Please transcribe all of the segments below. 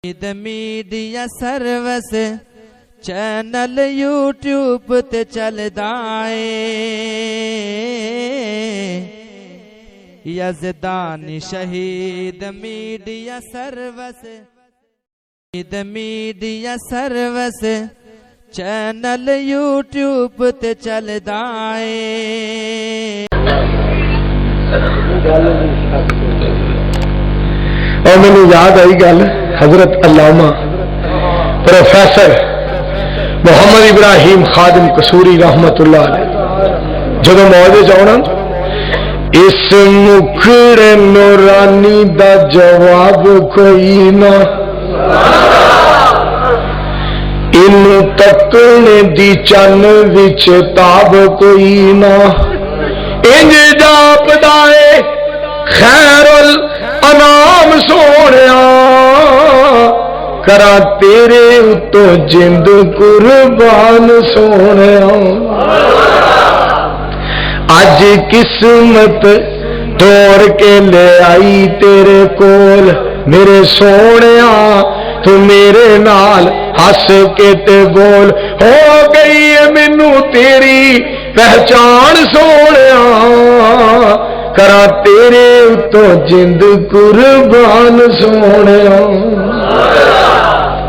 media service channel YouTube تے چلدا اے یزدانی شہید میڈیا سروس چینل یوٹیوب تے چلدا اے اور مجھے یاد آئی گل حضرت علامہ پروفیسر محمد ابراہیم خادم قصوری رحمت اللہ علیہ جب موعظے چاہنا اس مکھڑے نورانی دا جواب کوئی نہ ان تکنے دی چن وچ تاب کوئی نہ انج جاپ دائے خیر الانام سونیا کرا تیرے اتو جند قربان سونیا آج قسمت توڑ کے لے آئی تیرے کول میرے سونیا تو میرے نال ہس کے تے بول ہو گئی ہے مینوں تیری پہچان سونیا کرا تیرے اتو جند قربان سونیا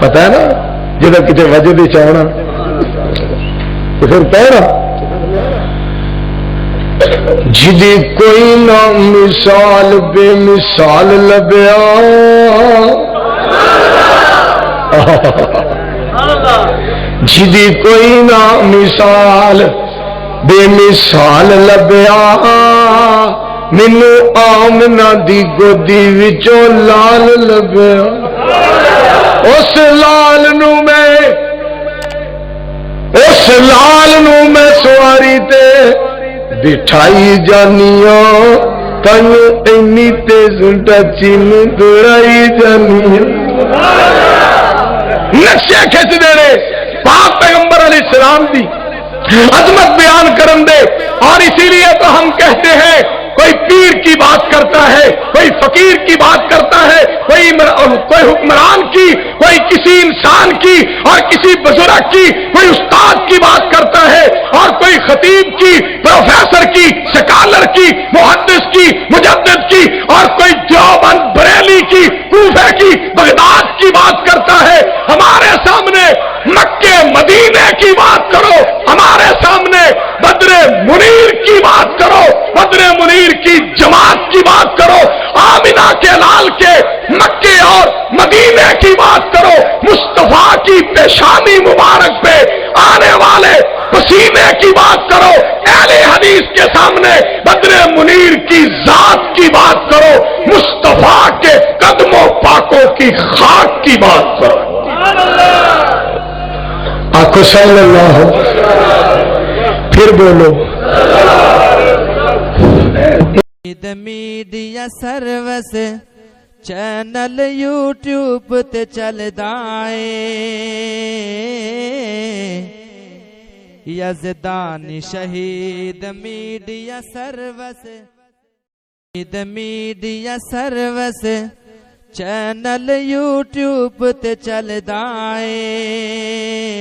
پتہ ہے نا جب کسی وجہ دی چاہنا تو پھر پہنا جدی کوئی نہ مثال بے مثال لبیا جدی کوئی نہ مثال بے مثال لبیا مینو آمنہ دی گودی وچوں لال لبیا اس لال نو میں سواری تے بٹھائی جانیاں تنو اینی تیز ٹچی میں دوڑائی جانیاں نقشے کھچ دے رہے پاک پیغمبر علیہ السلام دی عظمت بیان کرن دے اور اسی لیے تو ہم کہتے ہیں کوئی پیر کی بات کرتا ہے کوئی فقیر کی بات کرتا ہے کوئی حکمران کی کوئی کسی انسان کی اور کسی بزرگ کی کوئی استاد کی بات کرتا ہے اور کوئی خطیب کی پروفیسر کی سکالر کی محدث کی مجدد کی اور کوئی دیوبند بریلی کی کوفہ کی بغداد کی بات کرتا ہے ہمارے سامنے مکے مدینے کی بات کرو ہمارے سامنے بدر منیر کی بات کرو بدر منیر کی جماعت کی بات کرو آمنہ کے لال کے مکے اور مدینے کی بات کرو مصطفیٰ کی پیشانی مبارک پہ آنے والے پسینے کی بات کرو اہل حدیث کے سامنے بدر منیر کی ذات کی بات کرو مصطفیٰ کے قدموں پاکوں کی خاک کی بات کرو آقا صلی اللہ پھر بولو میڈیا سروس چینل یوٹیوب تے چلدا اے یزدانی شہید میڈیا سروس چینل یوٹیوب تے چلدا اے